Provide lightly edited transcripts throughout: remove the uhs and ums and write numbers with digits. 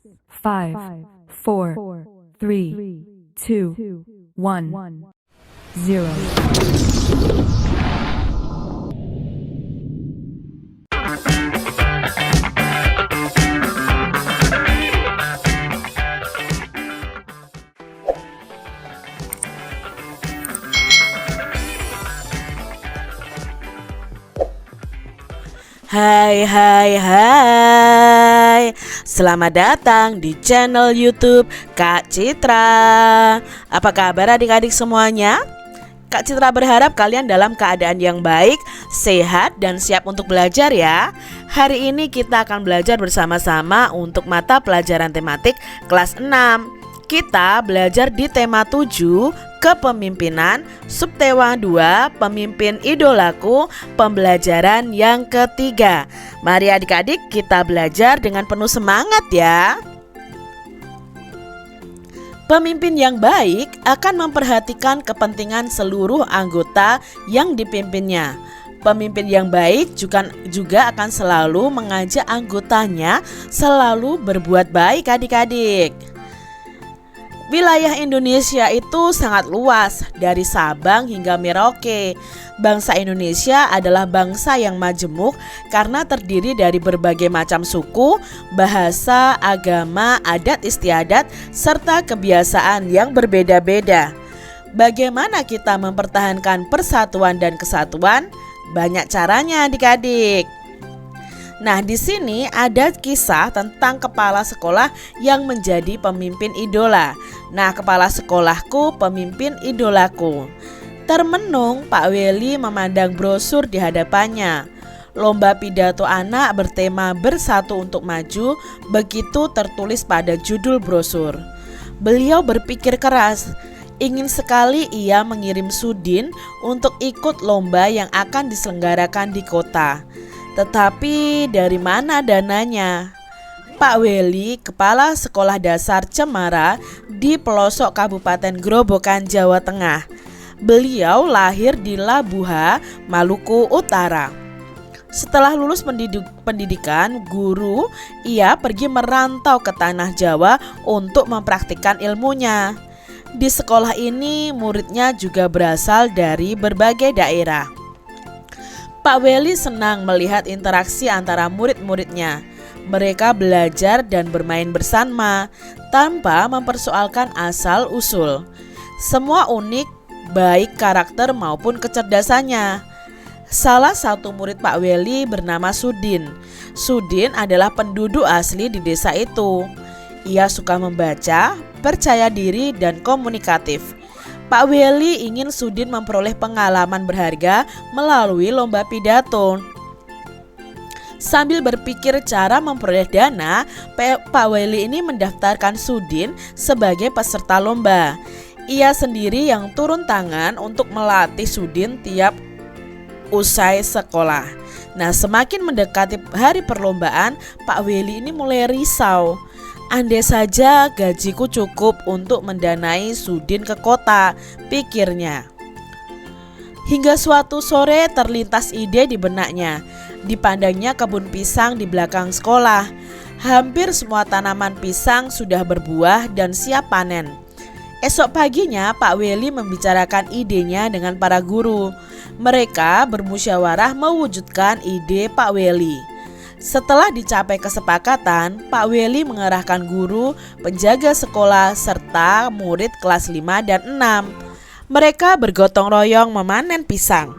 5, 4, 3, 2, 1, 0. Hai, selamat datang di channel YouTube Kak Citra. Apa kabar adik-adik semuanya? Kak Citra berharap kalian dalam keadaan yang baik, sehat, dan siap untuk belajar ya. Hari ini kita akan belajar bersama-sama untuk mata pelajaran tematik kelas 6. Kita belajar di tema 7, kepemimpinan, subtema 2, pemimpin idolaku, pembelajaran yang ketiga. Mari adik-adik kita belajar dengan penuh semangat ya. Pemimpin yang baik akan memperhatikan kepentingan seluruh anggota yang dipimpinnya. Pemimpin yang baik juga akan selalu mengajak anggotanya selalu berbuat baik adik-adik. Wilayah Indonesia itu sangat luas, dari Sabang hingga Merauke. Bangsa Indonesia adalah bangsa yang majemuk karena terdiri dari berbagai macam suku, bahasa, agama, adat istiadat, serta kebiasaan yang berbeda-beda. Bagaimana kita mempertahankan persatuan dan kesatuan? Banyak caranya adik-adik. Nah, di sini ada kisah tentang kepala sekolah yang menjadi pemimpin idola. Nah, kepala sekolahku, pemimpin idolaku. Termenung, Pak Weli memandang brosur di hadapannya. Lomba pidato anak bertema Bersatu untuk Maju, begitu tertulis pada judul brosur. Beliau berpikir keras. Ingin sekali ia mengirim Sudin untuk ikut lomba yang akan diselenggarakan di kota. Tetapi dari mana dananya? Pak Weli, kepala sekolah dasar Cemara di pelosok Kabupaten Grobogan, Jawa Tengah. Beliau lahir di Labuha, Maluku Utara. Setelah lulus pendidikan guru, ia pergi merantau ke tanah Jawa untuk mempraktikkan ilmunya. Di sekolah ini muridnya juga berasal dari berbagai daerah. Pak Weli senang melihat interaksi antara murid-muridnya. Mereka belajar dan bermain bersama tanpa mempersoalkan asal-usul. Semua unik, baik karakter maupun kecerdasannya. Salah satu murid Pak Weli bernama Sudin. Sudin adalah penduduk asli di desa itu. Ia suka membaca, percaya diri, dan komunikatif. Pak Weli ingin Sudin memperoleh pengalaman berharga melalui lomba pidato. Sambil berpikir cara memperoleh dana, Pak Weli ini mendaftarkan Sudin sebagai peserta lomba. Ia sendiri yang turun tangan untuk melatih Sudin tiap usai sekolah. Nah, semakin mendekati hari perlombaan, Pak Weli ini mulai risau. Andai saja gajiku cukup untuk mendanai Sudin ke kota, pikirnya. Hingga suatu sore terlintas ide di benaknya. Dipandangnya kebun pisang di belakang sekolah. Hampir semua tanaman pisang sudah berbuah dan siap panen. Esok paginya Pak Weli membicarakan idenya dengan para guru. Mereka bermusyawarah mewujudkan ide Pak Weli. Setelah dicapai kesepakatan, Pak Weli mengerahkan guru, penjaga sekolah, serta murid kelas 5 dan 6. Mereka bergotong royong memanen pisang.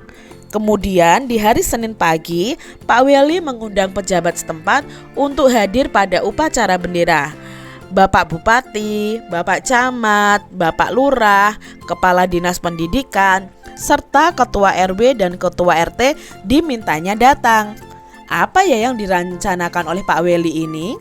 Kemudian di hari Senin pagi, Pak Weli mengundang pejabat setempat untuk hadir pada upacara bendera. Bapak Bupati, Bapak Camat, Bapak Lurah, Kepala Dinas Pendidikan, serta Ketua RW dan Ketua RT dimintanya datang. Apa ya yang direncanakan oleh Pak Weli ini?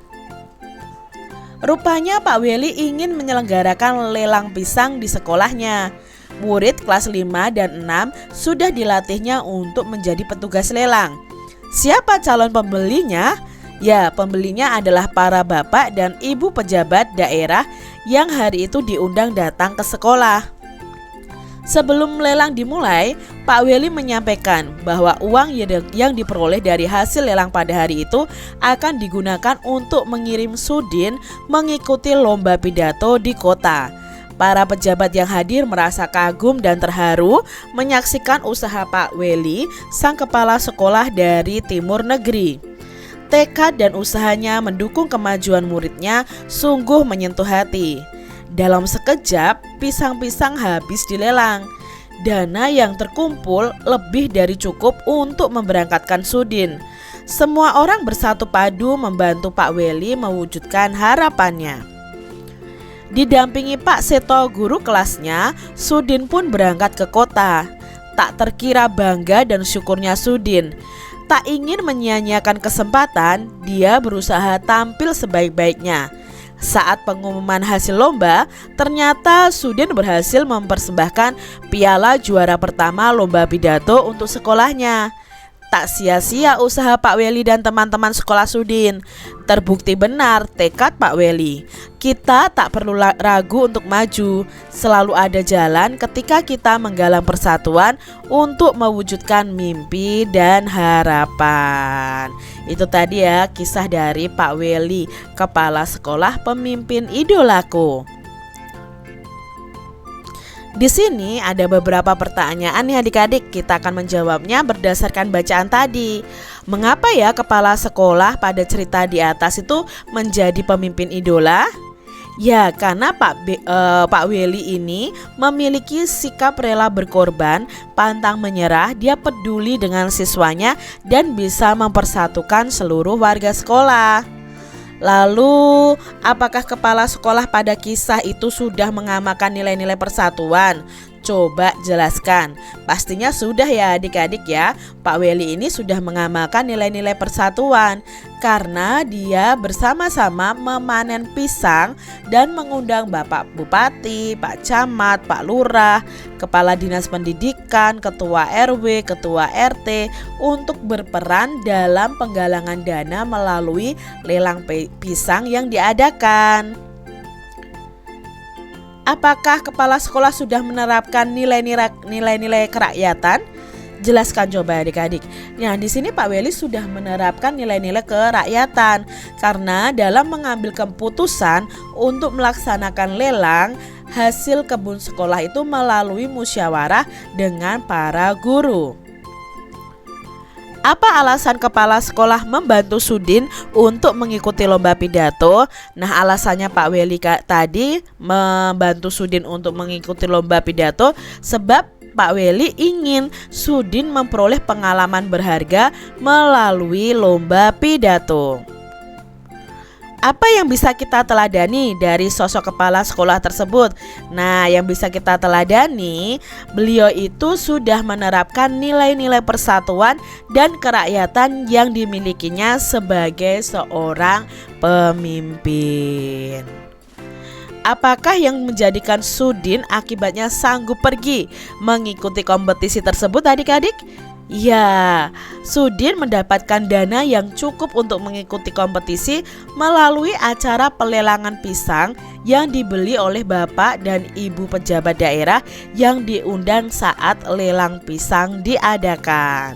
Rupanya Pak Weli ingin menyelenggarakan lelang pisang di sekolahnya. Murid kelas 5 dan 6 sudah dilatihnya untuk menjadi petugas lelang. Siapa calon pembelinya? Ya, pembelinya adalah para bapak dan ibu pejabat daerah yang hari itu diundang datang ke sekolah. Sebelum lelang dimulai, Pak Weli menyampaikan bahwa uang yang diperoleh dari hasil lelang pada hari itu akan digunakan untuk mengirim Sudin mengikuti lomba pidato di kota. Para pejabat yang hadir merasa kagum dan terharu menyaksikan usaha Pak Weli, sang kepala sekolah dari Timur Negeri. Tekad dan usahanya mendukung kemajuan muridnya sungguh menyentuh hati. Dalam sekejap, pisang-pisang habis dilelang. Dana yang terkumpul lebih dari cukup untuk memberangkatkan Sudin. Semua orang bersatu padu membantu Pak Weli mewujudkan harapannya. Didampingi Pak Seto, guru kelasnya, Sudin pun berangkat ke kota. Tak terkira bangga dan syukurnya Sudin. Tak ingin menyia-nyiakan kesempatan, dia berusaha tampil sebaik-baiknya. Saat pengumuman hasil lomba, ternyata Sudin berhasil mempersembahkan piala juara pertama lomba pidato untuk sekolahnya. Tak sia-sia usaha Pak Weli dan teman-teman sekolah Sudin. Terbukti benar tekad Pak Weli. Kita tak perlu ragu untuk maju. Selalu ada jalan ketika kita menggalang persatuan untuk mewujudkan mimpi dan harapan. Itu tadi ya kisah dari Pak Weli, kepala sekolah pemimpin idolaku. Di sini ada beberapa pertanyaan nih adik-adik, kita akan menjawabnya berdasarkan bacaan tadi. Mengapa ya kepala sekolah pada cerita di atas itu menjadi pemimpin idola? Ya, karena Pak Weli ini memiliki sikap rela berkorban, pantang menyerah, dia peduli dengan siswanya dan bisa mempersatukan seluruh warga sekolah. Lalu, apakah kepala sekolah pada kisah itu sudah mengamalkan nilai-nilai persatuan? Coba jelaskan. Pastinya sudah ya adik-adik ya. Pak Weli ini sudah mengamalkan nilai-nilai persatuan karena dia bersama-sama memanen pisang dan mengundang Bapak Bupati, Pak Camat, Pak Lurah, Kepala Dinas Pendidikan, Ketua RW, Ketua RT untuk berperan dalam penggalangan dana melalui lelang pisang yang diadakan. Apakah kepala sekolah sudah menerapkan nilai-nilai kerakyatan? Jelaskan coba adik-adik. Nah, di sini Pak Weli sudah menerapkan nilai-nilai kerakyatan karena dalam mengambil keputusan untuk melaksanakan lelang hasil kebun sekolah itu melalui musyawarah dengan para guru. Apa alasan kepala sekolah membantu Sudin untuk mengikuti lomba pidato? Nah, alasannya Pak Weli tadi membantu Sudin untuk mengikuti lomba pidato sebab Pak Weli ingin Sudin memperoleh pengalaman berharga melalui lomba pidato. Apa yang bisa kita teladani dari sosok kepala sekolah tersebut? Nah, yang bisa kita teladani, beliau itu sudah menerapkan nilai-nilai persatuan dan kerakyatan yang dimilikinya sebagai seorang pemimpin. Apakah yang menjadikan Sudin akibatnya sanggup pergi mengikuti kompetisi tersebut adik-adik? Ya, Sudin mendapatkan dana yang cukup untuk mengikuti kompetisi melalui acara pelelangan pisang yang dibeli oleh bapak dan ibu pejabat daerah yang diundang saat lelang pisang diadakan.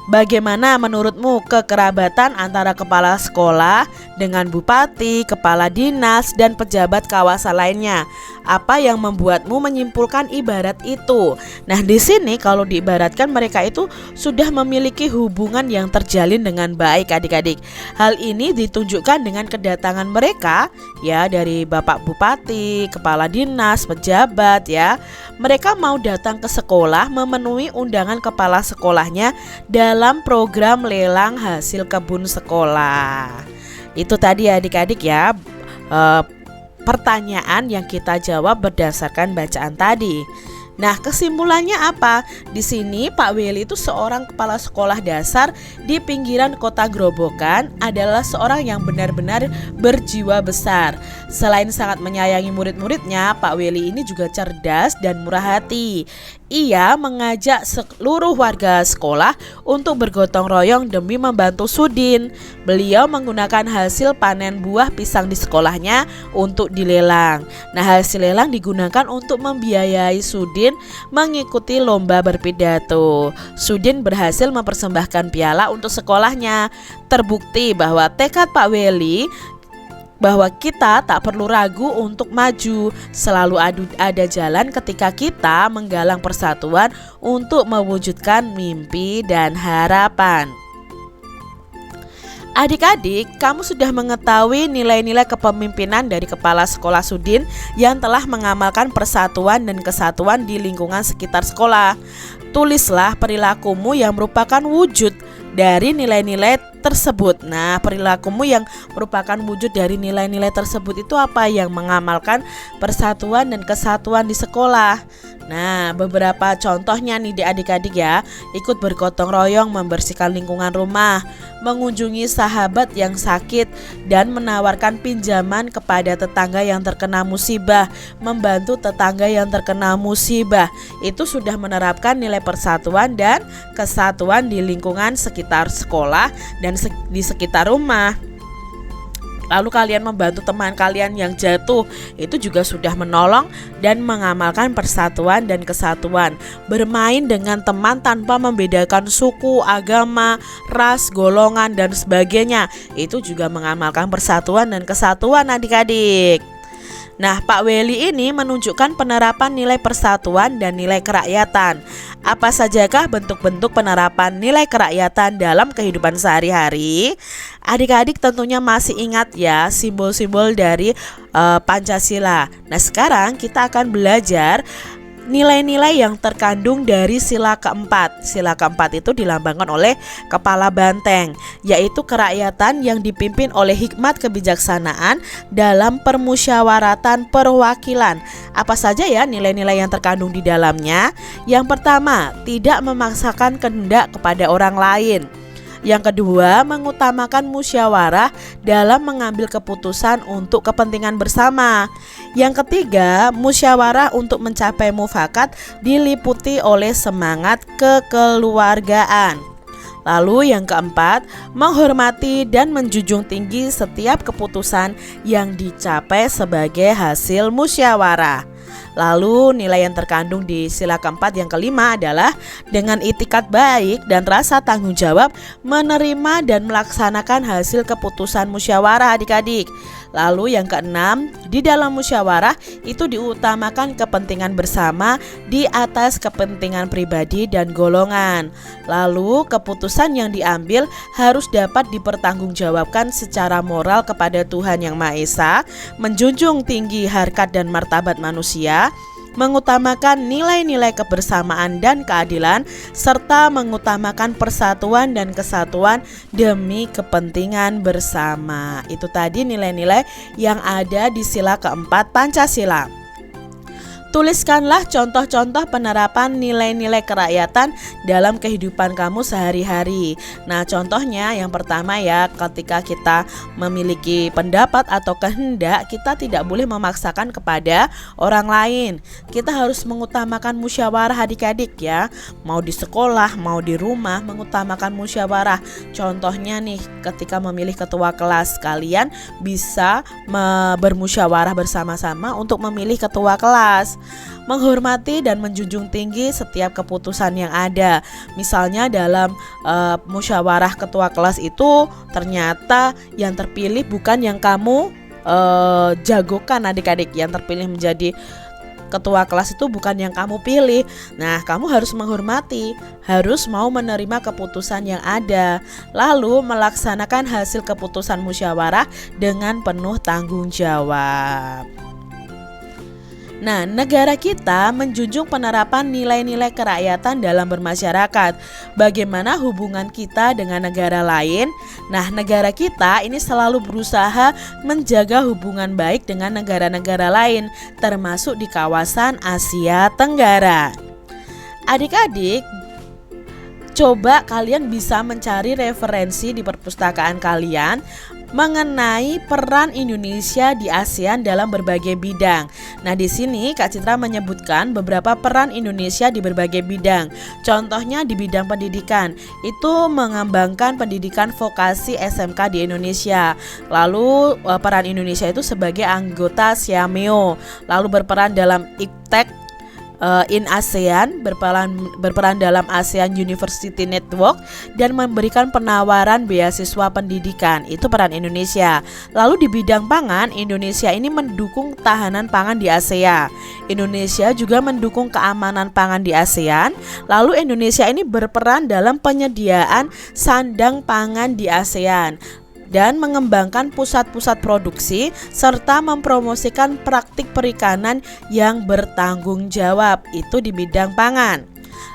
Bagaimana menurutmu kekerabatan antara kepala sekolah dengan bupati, kepala dinas, dan pejabat kawasan lainnya? Apa yang membuatmu menyimpulkan ibarat itu? Nah, di sini kalau diibaratkan mereka itu sudah memiliki hubungan yang terjalin dengan baik adik-adik. Hal ini ditunjukkan dengan kedatangan mereka ya dari Bapak Bupati, kepala dinas, pejabat ya. Mereka mau datang ke sekolah memenuhi undangan kepala sekolahnya dalam program lelang hasil kebun sekolah. Itu tadi adik-adik ya pertanyaan yang kita jawab berdasarkan bacaan tadi. Nah, kesimpulannya apa? Di sini Pak Weli itu seorang kepala sekolah dasar di pinggiran kota Grobogan, adalah seorang yang benar-benar berjiwa besar. Selain sangat menyayangi murid-muridnya, Pak Weli ini juga cerdas dan murah hati. Ia mengajak seluruh warga sekolah untuk bergotong royong demi membantu Sudin. Beliau menggunakan hasil panen buah pisang di sekolahnya untuk dilelang. Nah, hasil lelang digunakan untuk membiayai Sudin mengikuti lomba berpidato. Sudin berhasil mempersembahkan piala untuk sekolahnya. Terbukti bahwa tekad Pak Weli bahwa kita tak perlu ragu untuk maju, selalu ada jalan ketika kita menggalang persatuan untuk mewujudkan mimpi dan harapan. Adik-adik, kamu sudah mengetahui nilai-nilai kepemimpinan dari Kepala Sekolah Sudin yang telah mengamalkan persatuan dan kesatuan di lingkungan sekitar sekolah. Tulislah perilakumu yang merupakan wujud dari nilai-nilai tersebut. Nah, perilakumu yang merupakan wujud dari nilai-nilai tersebut itu apa? Yang mengamalkan persatuan dan kesatuan di sekolah. Nah, beberapa contohnya nih adik-adik ya. Ikut bergotong royong membersihkan lingkungan rumah, mengunjungi sahabat yang sakit, dan menawarkan pinjaman kepada tetangga yang terkena musibah, membantu tetangga yang terkena musibah. Itu sudah menerapkan nilai persatuan dan kesatuan di lingkungan sekitar sekolah dan di sekitar rumah. Lalu kalian membantu teman kalian yang jatuh, itu juga sudah menolong dan mengamalkan persatuan dan kesatuan. Bermain dengan teman tanpa membedakan suku, agama, ras, golongan, dan sebagainya, itu juga mengamalkan persatuan dan kesatuan adik-adik. Nah, Pak Weli ini menunjukkan penerapan nilai persatuan dan nilai kerakyatan. Apa sajakah bentuk-bentuk penerapan nilai kerakyatan dalam kehidupan sehari-hari? Adik-adik tentunya masih ingat ya simbol-simbol dari Pancasila. Nah, sekarang kita akan belajar nilai-nilai yang terkandung dari sila keempat. Sila keempat itu dilambangkan oleh kepala banteng, yaitu kerakyatan yang dipimpin oleh hikmat kebijaksanaan dalam permusyawaratan perwakilan. Apa saja ya nilai-nilai yang terkandung di dalamnya? Yang pertama, tidak memaksakan kehendak kepada orang lain. Yang kedua, mengutamakan musyawarah dalam mengambil keputusan untuk kepentingan bersama. Yang ketiga, musyawarah untuk mencapai mufakat diliputi oleh semangat kekeluargaan. Lalu yang keempat, menghormati dan menjunjung tinggi setiap keputusan yang dicapai sebagai hasil musyawarah. Lalu nilai yang terkandung di sila keempat yang kelima adalah dengan itikad baik dan rasa tanggung jawab menerima dan melaksanakan hasil keputusan musyawarah adik-adik. Lalu yang keenam, di dalam musyawarah itu diutamakan kepentingan bersama di atas kepentingan pribadi dan golongan. Lalu keputusan yang diambil harus dapat dipertanggungjawabkan secara moral kepada Tuhan Yang Maha Esa, menjunjung tinggi harkat dan martabat manusia, mengutamakan nilai-nilai kebersamaan dan keadilan, serta mengutamakan persatuan dan kesatuan demi kepentingan bersama. Itu tadi nilai-nilai yang ada di sila keempat Pancasila. Tuliskanlah contoh-contoh penerapan nilai-nilai kerakyatan dalam kehidupan kamu sehari-hari. Nah, contohnya yang pertama ya, ketika kita memiliki pendapat atau kehendak, kita tidak boleh memaksakan kepada orang lain. Kita harus mengutamakan musyawarah adik-adik ya. Mau di sekolah, mau di rumah, mengutamakan musyawarah. Contohnya nih, ketika memilih ketua kelas, kalian bisa bermusyawarah bersama-sama untuk memilih ketua kelas. Menghormati dan menjunjung tinggi setiap keputusan yang ada. Misalnya dalam musyawarah ketua kelas itu ternyata yang terpilih bukan yang kamu jagokan adik-adik. Yang terpilih menjadi ketua kelas itu bukan yang kamu pilih. Nah, kamu harus menghormati, harus mau menerima keputusan yang ada, lalu melaksanakan hasil keputusan musyawarah dengan penuh tanggung jawab. Nah, negara kita menjunjung penerapan nilai-nilai kerakyatan dalam bermasyarakat. Bagaimana hubungan kita dengan negara lain? Nah, negara kita ini selalu berusaha menjaga hubungan baik dengan negara-negara lain, termasuk di kawasan Asia Tenggara. Adik-adik, coba kalian bisa mencari referensi di perpustakaan kalian mengenai peran Indonesia di ASEAN dalam berbagai bidang. Nah, di sini Kak Citra menyebutkan beberapa peran Indonesia di berbagai bidang. Contohnya di bidang pendidikan, itu mengembangkan pendidikan vokasi SMK di Indonesia. Lalu peran Indonesia itu sebagai anggota SIAMEO, lalu berperan dalam IPTEK in ASEAN, berperan dalam ASEAN University Network, dan memberikan penawaran beasiswa pendidikan. Itu peran Indonesia. Lalu di bidang pangan, Indonesia ini mendukung tahanan pangan di ASEAN. Indonesia juga mendukung keamanan pangan di ASEAN. Lalu Indonesia ini berperan dalam penyediaan sandang pangan di ASEAN dan mengembangkan pusat-pusat produksi serta mempromosikan praktik perikanan yang bertanggung jawab. Itu di bidang pangan.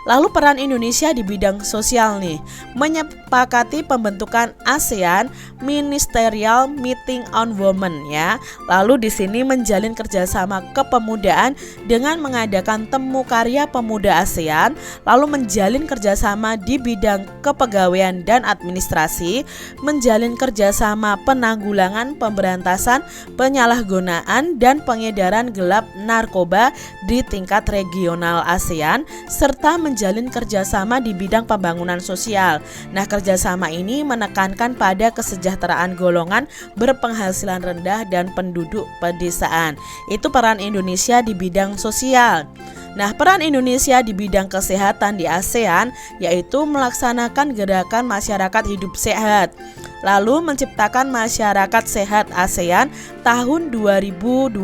Lalu peran Indonesia di bidang sosial nih, menyepakati pembentukan ASEAN Ministerial Meeting on Women ya. Lalu di sini menjalin kerjasama kepemudaan dengan mengadakan temu karya pemuda ASEAN, lalu menjalin kerjasama di bidang kepegawaian dan administrasi, menjalin kerjasama penanggulangan, pemberantasan, penyalahgunaan dan pengedaran gelap narkoba di tingkat regional ASEAN, serta menjalin kerjasama di bidang pembangunan sosial. Nah, kerjasama ini menekankan pada kesejahteraan golongan berpenghasilan rendah dan penduduk pedesaan. Itu peran Indonesia di bidang sosial. Nah, peran Indonesia di bidang kesehatan di ASEAN yaitu melaksanakan gerakan masyarakat hidup sehat, lalu menciptakan masyarakat sehat ASEAN tahun 2025.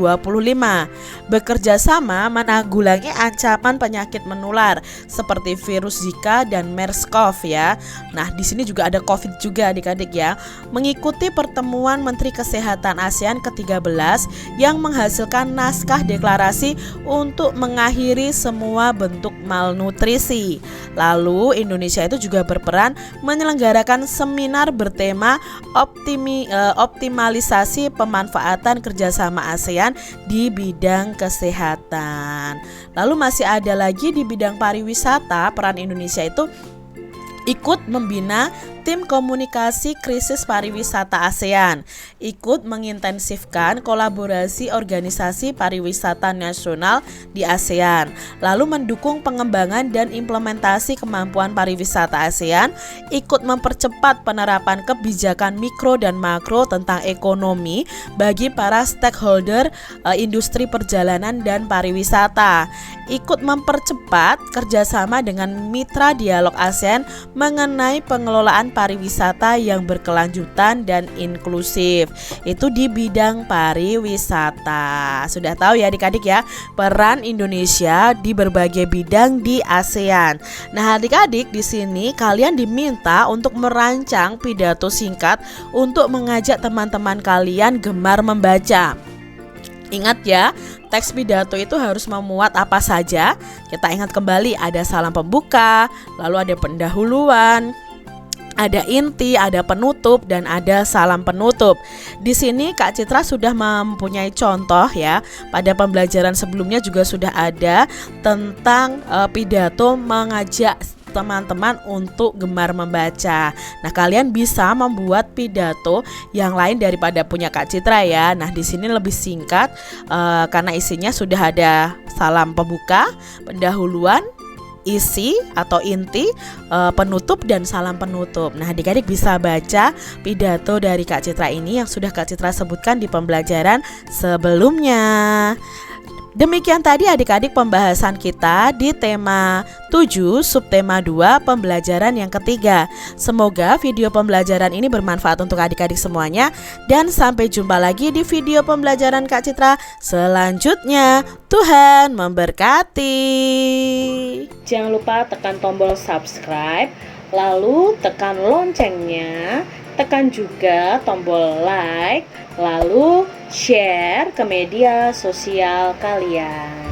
Bekerja sama menanggulangi ancaman penyakit menular seperti virus Zika dan MERS-CoV ya. Nah, di sini juga ada COVID juga adik-adik ya. Mengikuti pertemuan Menteri Kesehatan ASEAN ke-13 yang menghasilkan naskah deklarasi untuk mengakhiri semua bentuk malnutrisi. Lalu Indonesia itu juga berperan menyelenggarakan seminar bertema optimalisasi pemanfaatan kerjasama ASEAN di bidang kesehatan. Lalu masih ada lagi di bidang pariwisata, peran Indonesia itu ikut membina tim komunikasi krisis pariwisata ASEAN, ikut mengintensifkan kolaborasi organisasi pariwisata nasional di ASEAN, lalu mendukung pengembangan dan implementasi kemampuan pariwisata ASEAN, ikut mempercepat penerapan kebijakan mikro dan makro tentang ekonomi bagi para stakeholder industri perjalanan dan pariwisata, ikut mempercepat kerjasama dengan mitra dialog ASEAN mengenai pengelolaan pariwisata yang berkelanjutan dan inklusif. Itu di bidang pariwisata. Sudah tahu ya adik-adik ya, peran Indonesia di berbagai bidang di ASEAN. Nah, adik-adik di sini kalian diminta untuk merancang pidato singkat untuk mengajak teman-teman kalian gemar membaca. Ingat ya, teks pidato itu harus memuat apa saja. Kita ingat kembali, ada salam pembuka, lalu ada pendahuluan, ada inti, ada penutup, dan ada salam penutup. Di sini Kak Citra sudah mempunyai contoh ya. Pada pembelajaran sebelumnya juga sudah ada tentang pidato mengajak teman-teman untuk gemar membaca. Nah, kalian bisa membuat pidato yang lain daripada punya Kak Citra ya. Nah, di sini lebih singkat karena isinya sudah ada salam pembuka, pendahuluan, isi atau inti, penutup, dan salam penutup. Nah, adik-adik bisa baca pidato dari Kak Citra ini yang sudah Kak Citra sebutkan di pembelajaran sebelumnya. Demikian tadi adik-adik pembahasan kita di tema 7 subtema 2 pembelajaran yang ketiga. Semoga video pembelajaran ini bermanfaat untuk adik-adik semuanya, dan sampai jumpa lagi di video pembelajaran Kak Citra selanjutnya. Tuhan memberkati. Jangan lupa tekan tombol subscribe, lalu tekan loncengnya, tekan juga tombol like, lalu share ke media sosial kalian.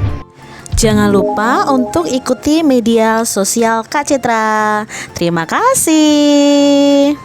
Jangan lupa untuk ikuti media sosial Kak Citra. Terima kasih.